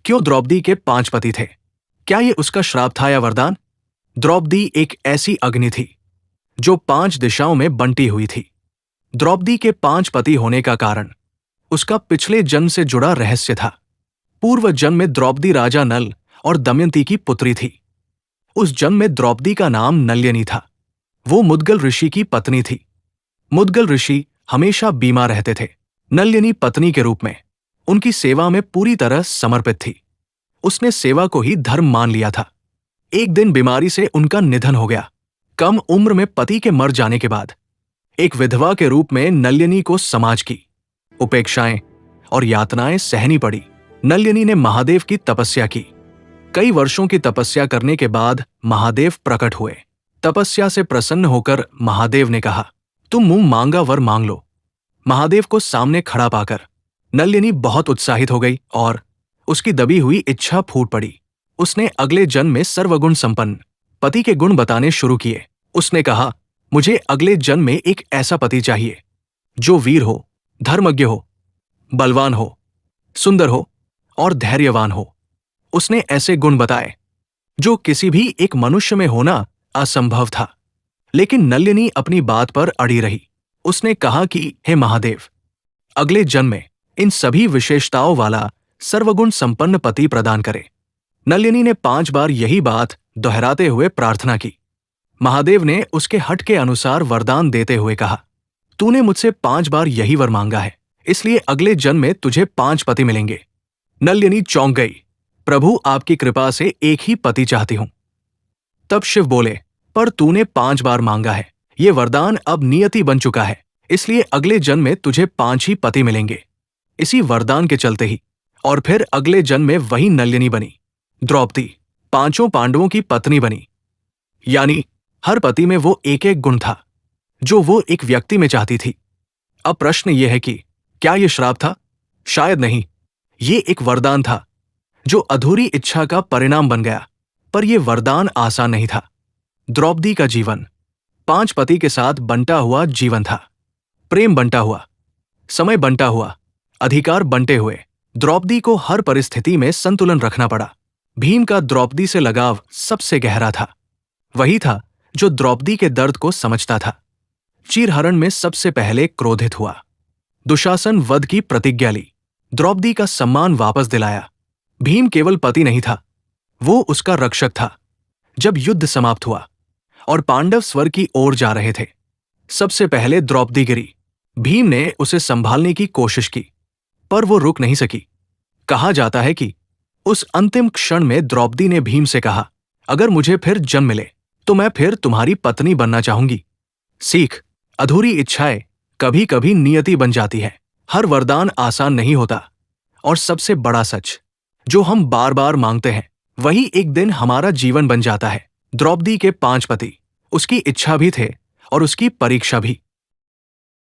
क्यों द्रौपदी के 5 पति थे? क्या ये उसका श्राप था या वरदान? द्रौपदी एक ऐसी अग्नि थी जो 5 दिशाओं में बंटी हुई थी। द्रौपदी के 5 पति होने का कारण उसका पिछले जन्म से जुड़ा रहस्य था। पूर्व जन्म में द्रौपदी राजा नल और दमयंती की पुत्री थी। उस जन्म में द्रौपदी का नाम नल्यानी था। वो मुद्गल ऋषि की पत्नी थी। मुद्गल ऋषि हमेशा बीमार रहते थे। नल्यानी पत्नी के रूप में उनकी सेवा में पूरी तरह समर्पित थी। उसने सेवा को ही धर्म मान लिया था। एक दिन बीमारी से उनका निधन हो गया। कम उम्र में पति के मर जाने के बाद एक विधवा के रूप में नल्यानी को समाज की उपेक्षाएं और यातनाएं सहनी पड़ी। नल्यानी ने महादेव की तपस्या की। कई वर्षों की तपस्या करने के बाद महादेव प्रकट हुए। तपस्या से प्रसन्न होकर महादेव ने कहा, तुम मुंह मांगा वर मांग लो। महादेव को सामने खड़ा पाकर नल्यानी बहुत उत्साहित हो गई और उसकी दबी हुई इच्छा फूट पड़ी। उसने अगले जन्म में सर्वगुण संपन्न पति के गुण बताने शुरू किए। उसने कहा, मुझे अगले जन्म में एक ऐसा पति चाहिए जो वीर हो, धर्मज्ञ हो, बलवान हो, सुंदर हो और धैर्यवान हो। उसने ऐसे गुण बताए जो किसी भी एक मनुष्य में होना असंभव था। लेकिन नल्यानी अपनी बात पर अड़ी रही। उसने कहा कि हे महादेव, अगले जन्म में इन सभी विशेषताओं वाला सर्वगुण संपन्न पति प्रदान करे। नल्यानी ने 5 बार यही बात दोहराते हुए प्रार्थना की। महादेव ने उसके हठ के अनुसार वरदान देते हुए कहा, तूने मुझसे 5 बार यही वर मांगा है, इसलिए अगले जन्म में तुझे 5 पति मिलेंगे। नल्यानी चौंक गई। प्रभु, आपकी कृपा से एक ही पति चाहती हूं। तब शिव बोले, पर तूने 5 बार मांगा है, ये वरदान अब नियति बन चुका है, इसलिए अगले जन्म में तुझे 5 ही पति मिलेंगे। इसी वरदान के चलते ही और फिर अगले जन्म में वही नल्यानी बनी। द्रौपदी 5 पांडवों की पत्नी बनी। यानी हर पति में वो एक एक गुण था जो वो एक व्यक्ति में चाहती थी। अब प्रश्न ये है कि क्या ये श्राप था? शायद नहीं। ये एक वरदान था जो अधूरी इच्छा का परिणाम बन गया। पर यह वरदान आसान नहीं था। द्रौपदी का जीवन 5 पति के साथ बंटा हुआ जीवन था। प्रेम बंटा हुआ, समय बंटा हुआ, अधिकार बंटे हुए। द्रौपदी को हर परिस्थिति में संतुलन रखना पड़ा। भीम का द्रौपदी से लगाव सबसे गहरा था। वही था जो द्रौपदी के दर्द को समझता था। चीरहरण में सबसे पहले क्रोधित हुआ। दुशासन वध की प्रतिज्ञा ली। द्रौपदी का सम्मान वापस दिलाया। भीम केवल पति नहीं था, वो उसका रक्षक था। जब युद्ध समाप्त हुआ और पांडव स्वर्ग की ओर जा रहे थे, सबसे पहले द्रौपदी गिरी। भीम ने उसे संभालने की कोशिश की, पर वो रुक नहीं सकी। कहा जाता है कि उस अंतिम क्षण में द्रौपदी ने भीम से कहा, अगर मुझे फिर जन्म मिले तो मैं फिर तुम्हारी पत्नी बनना चाहूंगी। सीख, अधूरी इच्छाएं कभी कभी नियति बन जाती है। हर वरदान आसान नहीं होता और सबसे बड़ा सच जो हम बार बार मांगते हैं वही एक दिन हमारा जीवन बन जाता है। द्रौपदी के 5 पति उसकी इच्छा भी थे और उसकी परीक्षा भी।